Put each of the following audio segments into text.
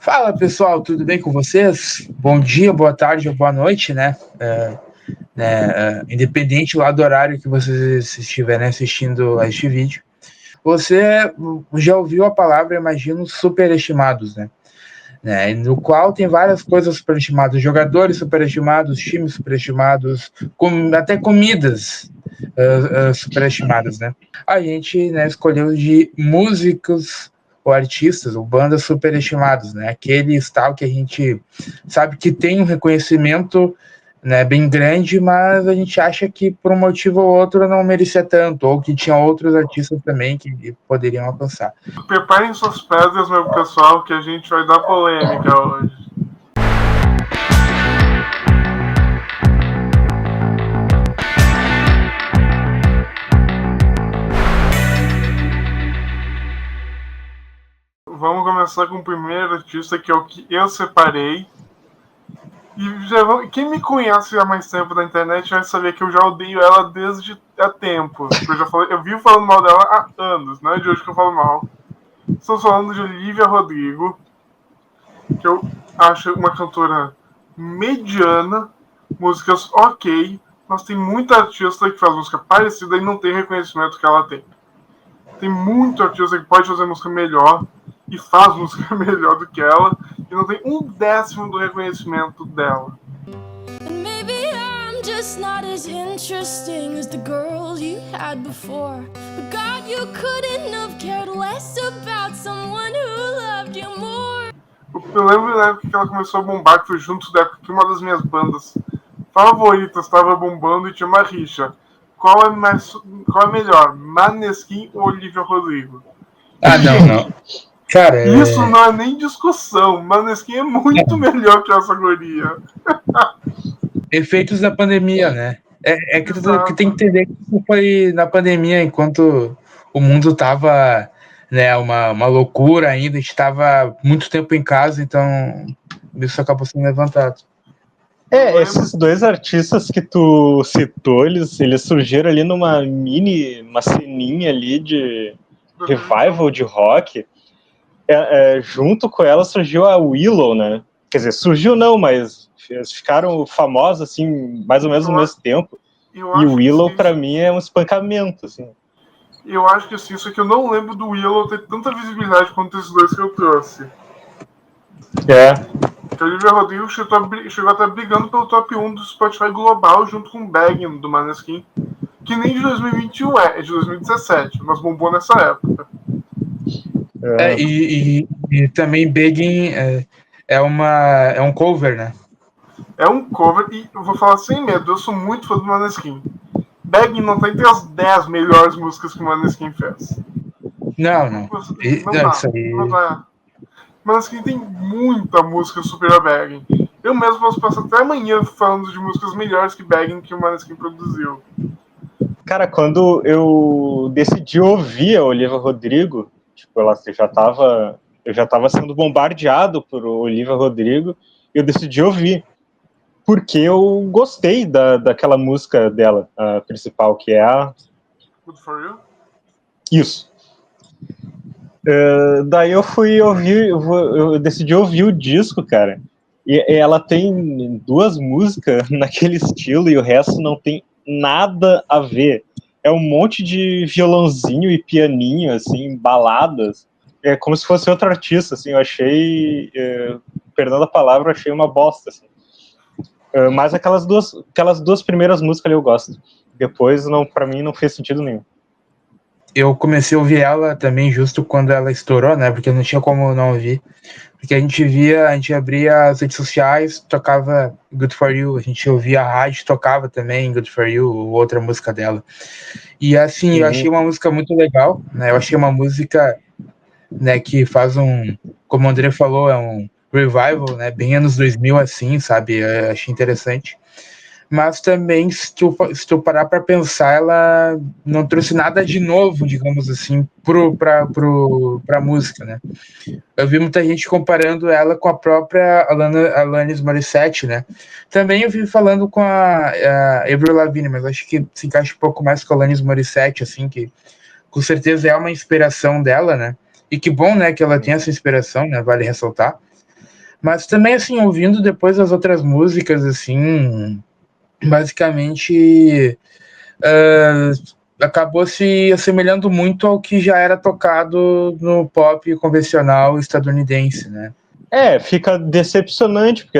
Fala pessoal, tudo bem com vocês? Bom dia, boa tarde ou boa noite, né? Independente lá do horário que vocês estiverem assistindo a este vídeo. Você já ouviu a palavra, imagino, superestimados, né? No qual tem várias coisas superestimadas, jogadores superestimados, times superestimados, até comidas superestimadas, né? A gente, né, escolheu de músicos ou artistas ou bandas superestimados, né? Aqueles tal que a gente sabe que tem um reconhecimento, né, bem grande, mas a gente acha que por um motivo ou outro não merecia tanto, ou que tinha outros artistas também que poderiam alcançar. Preparem suas pedras, meu pessoal, que a gente vai dar polêmica hoje. Vamos começar com o primeiro artista, que é o que eu separei. E quem me conhece há mais tempo na internet vai saber que eu já odeio ela desde há tempos. Eu vivo falando mal dela há anos, não é de hoje que eu falo mal. Estou falando de Olivia Rodrigo, que eu acho uma cantora mediana, músicas ok, mas tem muita artista que faz música parecida e não tem reconhecimento que ela tem. Tem muito artista que pode fazer música melhor e faz música melhor do que ela e não tem 1/10 do reconhecimento dela. Maybe I'm just not as interesting as the girl you had before. But God, you couldn't have cared less about someone who loved you more. Eu lembro da época que ela começou a bombar, que foi junto da época que uma das minhas bandas favoritas estava bombando e tinha uma rixa. Qual é melhor, Maneskin ou Olivia Rodrigo? Não. Cara, isso não é nem discussão. Maneskin é muito melhor que essa guria. Efeitos da pandemia, né? Que tem que entender que isso foi na pandemia, enquanto o mundo tava, né, uma loucura ainda, a gente tava muito tempo em casa, então isso acabou sendo levantado. Esses dois artistas que tu citou, eles surgiram ali uma ceninha ali de revival de rock. Junto com ela surgiu a Willow, né? Quer dizer, surgiu não, mas eles ficaram famosos, assim, mais ou menos no mesmo tempo. E o Willow, pra mim, é um espancamento, assim. Eu acho que sim, só que eu não lembro do Willow ter tanta visibilidade quanto esses dois que eu trouxe. A Olivia Rodrigo chegou a estar brigando pelo top 1 do Spotify global junto com o Baggin, do Maneskin, que nem de 2021 é de 2017, mas bombou nessa época. E também Baggin é um cover, né? É um cover, e eu vou falar sem medo, eu sou muito fã do Maneskin. Baggin não tá entre as 10 melhores músicas que o Maneskin fez. Não. Não dá. Maneskin tem muita música super a Baggin. Eu mesmo posso passar até amanhã falando de músicas melhores que Baggin que o Maneskin produziu. Cara, quando eu decidi ouvir a Olivia Rodrigo, tipo, eu já tava sendo bombardeado por Olivia Rodrigo, e eu decidi ouvir. Porque eu gostei daquela música dela, a principal, que é a... Good For You? Isso. Daí eu fui ouvir, eu decidi ouvir o disco, cara. E ela tem 2 músicas naquele estilo e o resto não tem nada a ver. É um monte de violãozinho e pianinho, assim, baladas. É como se fosse outro artista, assim. Eu achei, perdão a palavra, eu achei uma bosta, assim. Mas aquelas duas primeiras músicas ali eu gosto. Depois, pra mim, não fez sentido nenhum. Eu comecei a ouvir ela também justo quando ela estourou, né? Porque não tinha como não ouvir. Porque a gente abria as redes sociais, tocava Good For You, a gente ouvia a rádio, tocava também Good For You, outra música dela. E assim, eu achei uma música muito legal, né? Eu achei uma música, né, que faz como o André falou, é um revival, né? Bem anos 2000, assim, sabe? Eu achei interessante. Mas também, se tu parar para pensar, ela não trouxe nada de novo, digamos assim, pra música, né? Eu vi muita gente comparando ela com a própria Alanis Morissette, né? Também eu vi falando com a Avril Lavigne, mas acho que se encaixa um pouco mais com a Alanis Morissette, assim, que com certeza é uma inspiração dela, né? E que bom, né, que ela tem essa inspiração, né? Vale ressaltar. Mas também, assim, ouvindo depois as outras músicas, assim, basicamente acabou se assemelhando muito ao que já era tocado no pop convencional estadunidense, né? Fica decepcionante, porque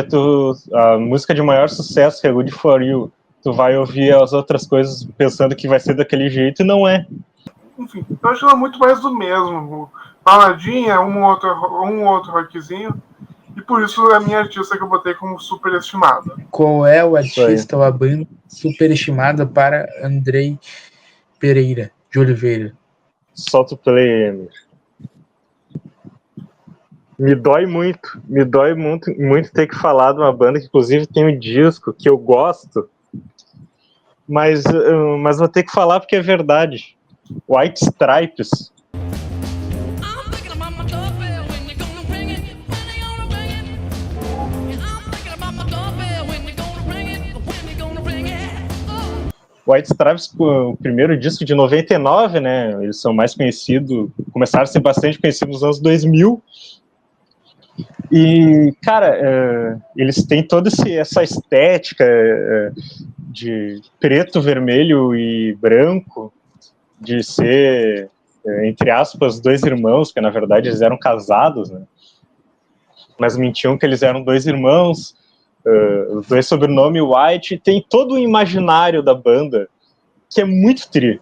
a música de maior sucesso, que é Good For You, tu vai ouvir as outras coisas pensando que vai ser daquele jeito e não é. Enfim, eu acho ela muito mais do mesmo. Baladinha, um outro rockzinho. E por isso é a minha artista que eu botei como superestimada. Qual é o artista ou a banda superestimada para Andrei Pereira de Oliveira? Solta o play, Emir. Me dói muito ter que falar de uma banda que inclusive tem um disco que eu gosto, mas vou ter que falar porque é verdade. White Stripes. White Stripes, o primeiro disco de 99, né? Eles são mais conhecidos, começaram a ser bastante conhecidos nos anos 2000. E, cara, eles têm toda essa estética de preto, vermelho e branco, de ser, entre aspas, dois irmãos, que na verdade eles eram casados, né? Mas mentiam que eles eram dois irmãos, os dois sobrenomes White. Tem todo o imaginário da banda que é muito tri.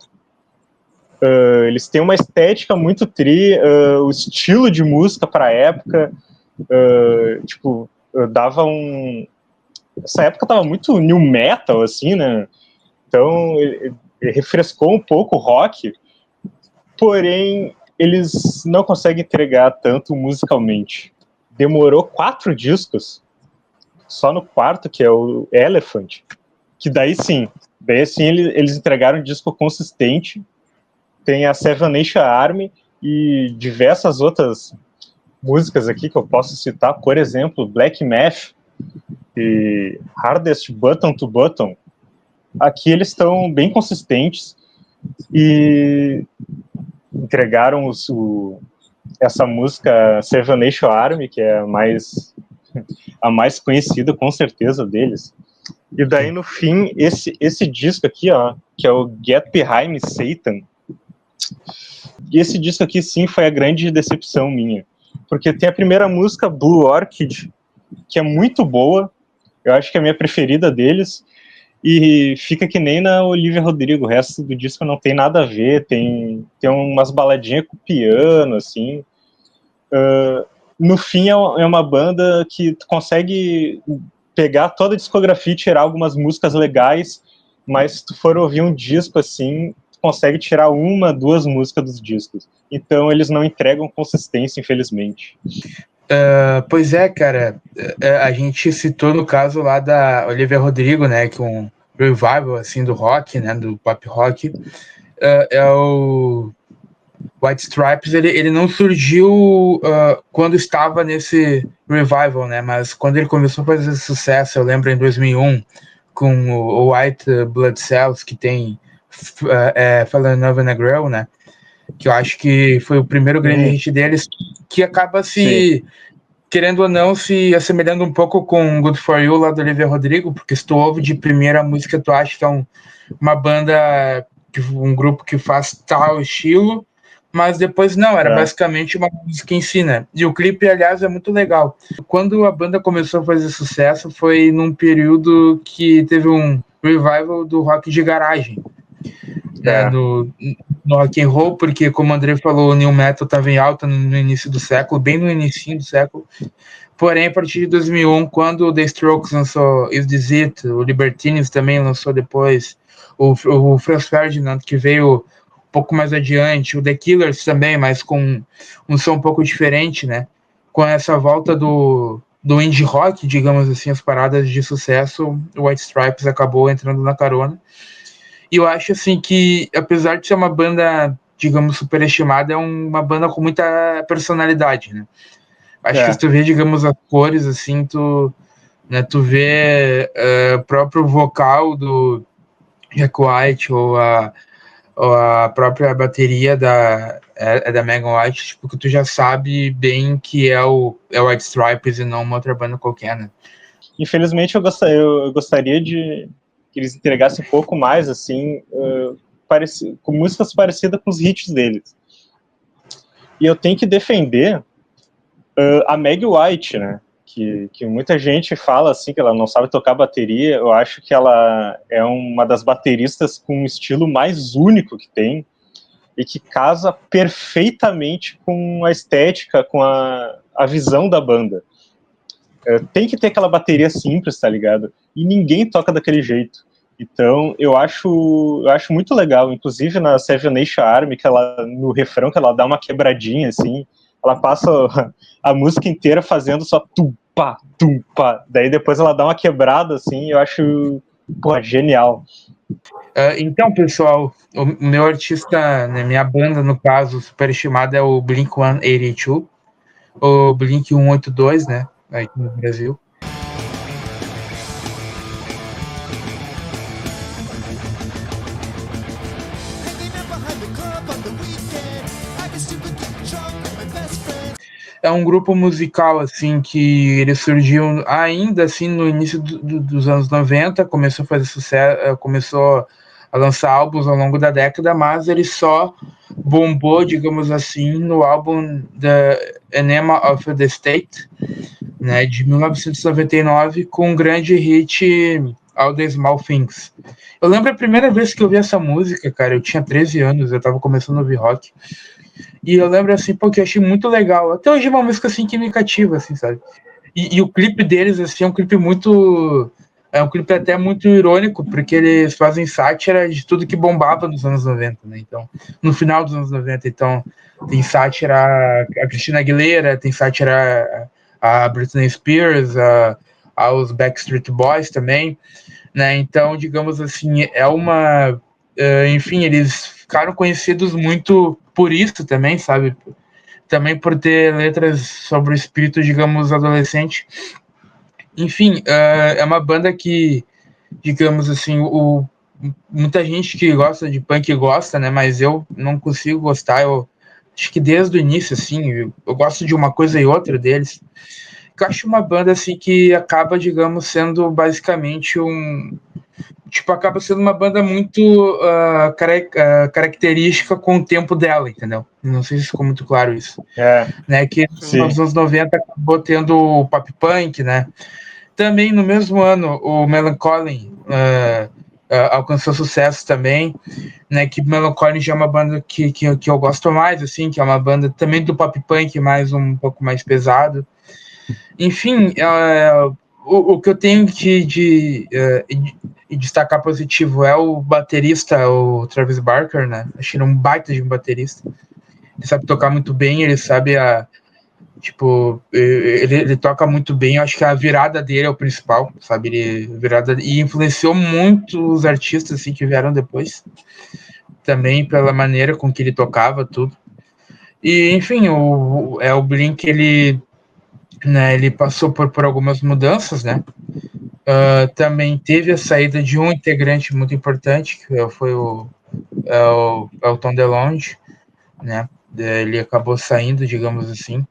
Eles têm uma estética muito tri, o estilo de música para a época, dava um... Essa época tava muito new metal, assim, né? Então, ele refrescou um pouco o rock, porém, eles não conseguem entregar tanto musicalmente. Demorou 4 discos, só no quarto, que é o Elephant, que daí sim, eles entregaram um disco consistente. Tem a Seven Nation Army e diversas outras músicas aqui que eu posso citar, por exemplo, Black Math e Hardest Button to Button. Aqui eles estão bem consistentes e entregaram essa música Seven Nation Army, que é a mais conhecida, com certeza, deles. E daí, no fim, esse disco aqui, ó, que é o Get Behind Satan, e esse disco aqui, sim, foi a grande decepção minha. Porque tem a primeira música, Blue Orchid, que é muito boa, eu acho que é a minha preferida deles, e fica que nem na Olivia Rodrigo, o resto do disco não tem nada a ver, tem umas baladinhas com piano, assim. No fim, é uma banda que consegue pegar toda a discografia e tirar algumas músicas legais, mas se tu for ouvir um disco assim, tu consegue tirar 1, 2 músicas dos discos. Então eles não entregam consistência, infelizmente. Pois é, cara, a gente citou no caso lá da Olivia Rodrigo, né, que um revival assim do rock, né, do pop rock, é o White Stripes. Ele não surgiu quando estava nesse revival, né, mas quando ele começou a fazer sucesso, eu lembro em 2001 com o White Blood Cells, que tem Fallen Over a Girl, né, que eu acho que foi o primeiro grande hit deles, que acaba querendo ou não, se assemelhando um pouco com Good For You lá do Olivia Rodrigo, porque se tu ouve de primeira música, tu acha que é uma banda, um grupo que faz tal estilo, mas depois não, era basicamente uma música em si, né? E o clipe, aliás, é muito legal. Quando a banda começou a fazer sucesso, foi num período que teve um revival do rock de garagem, né, no rock and roll, porque, como o André falou, o new metal estava em alta no início do século, bem no início do século. Porém, a partir de 2001, quando o The Strokes lançou Is This It, o Libertines também lançou depois, o Franz Ferdinand, que veio um pouco mais adiante, o The Killers também, mas com um som um pouco diferente, né? Com essa volta do indie rock, digamos assim, as paradas de sucesso, o White Stripes acabou entrando na carona. E eu acho, assim, que, apesar de ser uma banda, digamos, superestimada, é uma banda com muita personalidade, né? Acho que se tu vê, digamos, as cores, assim, tu vê o próprio vocal do Jack White, ou a própria bateria da Megan White, tipo, que tu já sabe bem que é o White Stripes e não uma outra banda qualquer, né? Infelizmente, eu gostaria de que eles entregassem um pouco mais, assim, com músicas parecidas com os hits deles. E eu tenho que defender a Meg White, né? Que muita gente fala assim que ela não sabe tocar bateria. Eu acho que ela é uma das bateristas com um estilo mais único que tem e que casa perfeitamente com a estética, com a visão da banda. Tem que ter aquela bateria simples, tá ligado? E ninguém toca daquele jeito. Então, eu acho muito legal, inclusive na Seven Nation Army, que ela, no refrão, que ela dá uma quebradinha, assim, ela passa a música inteira fazendo só tum-pá, tum-pá. Daí depois ela dá uma quebrada, assim, eu acho, pô, genial. Então, pessoal, o meu artista, né, minha banda, no caso, superestimada é o Blink-182, o Blink-182, né, aqui no Brasil. É um grupo musical, assim, que ele surgiu ainda, assim, no início dos anos 90, começou a fazer sucesso, começou a lançar álbuns ao longo da década, mas ele só bombou, digamos assim, no álbum The Enema of the State, né, de 1999, com um grande hit, All the Small Things. Eu lembro a primeira vez que eu vi essa música, cara, eu tinha 13 anos, eu tava começando a ouvir rock, e eu lembro assim, pô, que eu achei muito legal. Até hoje é uma música assim que me cativa, assim, sabe? E o clipe deles, assim, é um clipe muito. É um clipe até muito irônico, porque eles fazem sátira de tudo que bombava nos anos 90, né? Então, no final dos anos 90. Então, tem sátira a Christina Aguilera, tem sátira a Britney Spears, aos Backstreet Boys também, né? Então, digamos assim, é uma. Enfim, eles ficaram conhecidos muito por isso também, sabe? Também por ter letras sobre o espírito, digamos, adolescente. Enfim, é uma banda que, digamos assim, muita gente que gosta de punk gosta, né? Mas eu não consigo gostar. Eu acho que desde o início, assim, eu gosto de uma coisa e outra deles. Eu acho uma banda assim que acaba, digamos, sendo basicamente acaba sendo uma banda muito característica com o tempo dela, entendeu? Não sei se ficou muito claro isso. Né, que nos anos 90 acabou tendo o pop punk, né? Também no mesmo ano o Melancholy alcançou sucesso também, né? Que Melancholy já é uma banda que eu gosto mais, assim, que é uma banda também do pop punk, mais um pouco mais pesado. Enfim, o que eu tenho de destacar positivo é o baterista, o Travis Barker, né? Achei ele um baita de um baterista. Ele sabe tocar muito bem, ele sabe ele toca muito bem. Eu acho que a virada dele é o principal, sabe? E influenciou muito os artistas assim, que vieram depois, também pela maneira com que ele tocava tudo. E, enfim, o Blink, ele passou por algumas mudanças, né? Também teve a saída de um integrante muito importante, que foi o Tom DeLonge, né? Ele acabou saindo, digamos assim,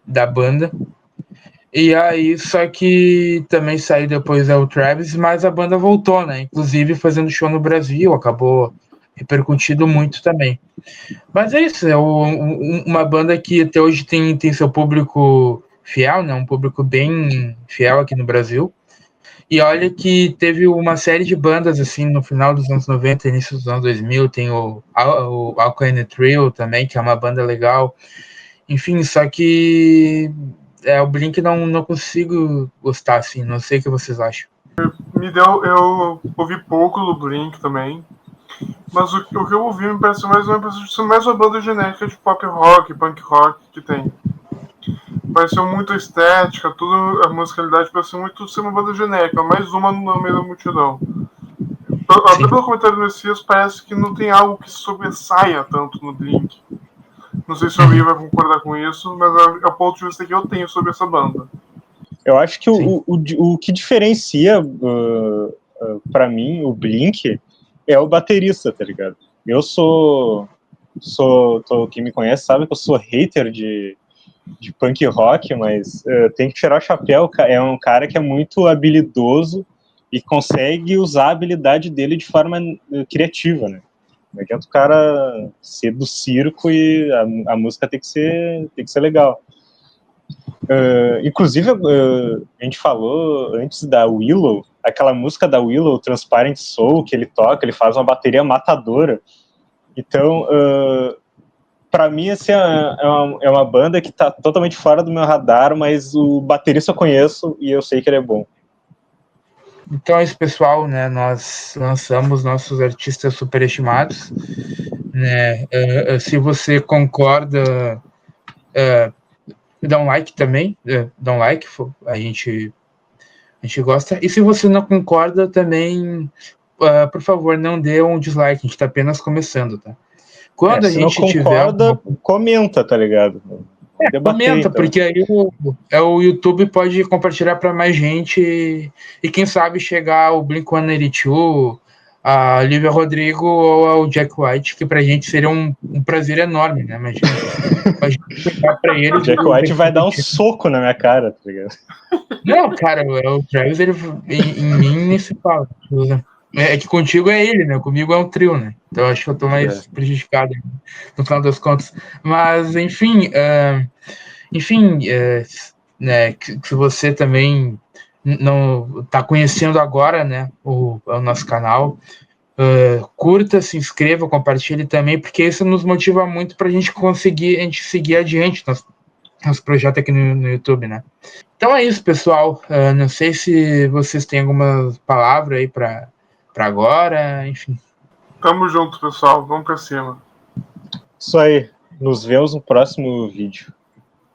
da banda. E aí, só que também saiu depois o Travis, mas a banda voltou, né? Inclusive fazendo show no Brasil, acabou repercutindo muito também. Mas é isso, é uma banda que até hoje tem seu público fiel, né? Um público bem fiel aqui no Brasil. E olha que teve uma série de bandas, assim, no final dos anos 90, início dos anos 2000, tem o Alkaline Trio também, que é uma banda legal. Enfim, só que o Blink não consigo gostar, assim, não sei o que vocês acham. Eu ouvi pouco do Blink também, mas o que eu ouvi me parece mais uma banda genérica de pop rock, punk rock que tem. Pareceu muito estética, tudo, a musicalidade pareceu muito ser uma banda genérica, mais uma no meio da multidão. Até pelo comentário do Messias, parece que não tem algo que sobressaia tanto no Blink. Não sei se alguém vai concordar com isso, mas é o ponto de vista que eu tenho sobre essa banda. Eu acho que o que diferencia, pra mim, o Blink é o baterista, tá ligado? Eu quem me conhece sabe que eu sou hater de punk rock, mas tem que tirar o chapéu. É um cara que é muito habilidoso e consegue usar a habilidade dele de forma criativa, né? Não adianta o cara ser do circo e a música tem que ser legal. Inclusive, a gente falou antes da Willow, aquela música da Willow, Transparent Soul, que ele toca, ele faz uma bateria matadora. Então, pra mim, assim, é uma banda que tá totalmente fora do meu radar, mas o baterista eu conheço e eu sei que ele é bom. Então é isso, pessoal, né? Nós lançamos nossos artistas superestimados, né? Se você concorda, dá um like também, dá um like, a gente gosta. E se você não concorda também, por favor, não dê um dislike, a gente tá apenas começando, tá? Quando a Se não gente tiver concorda, comenta, tá ligado? Debater, comenta, então. porque aí o YouTube pode compartilhar para mais gente e quem sabe chegar ao Blink-182, a Olivia Rodrigo ou ao Jack White, que pra gente seria um prazer enorme, né? Imagina chegar pra eles. Jack White vai dar um soco na minha cara, tá ligado? Não, cara, o Travis, ele, em mim nem se fala. É que contigo é ele, né? Comigo é um trio, né? Então acho que eu tô mais prejudicado no final das contas. Mas, enfim, né, que você também não tá conhecendo agora, né, o nosso canal, curta, se inscreva, compartilhe também, porque isso nos motiva muito para a gente seguir adiante nosso projeto aqui no YouTube, né? Então é isso, pessoal. Não sei se vocês têm alguma palavra aí para agora, enfim. Tamo junto, pessoal. Vamos pra cima. Isso aí. Nos vemos no próximo vídeo.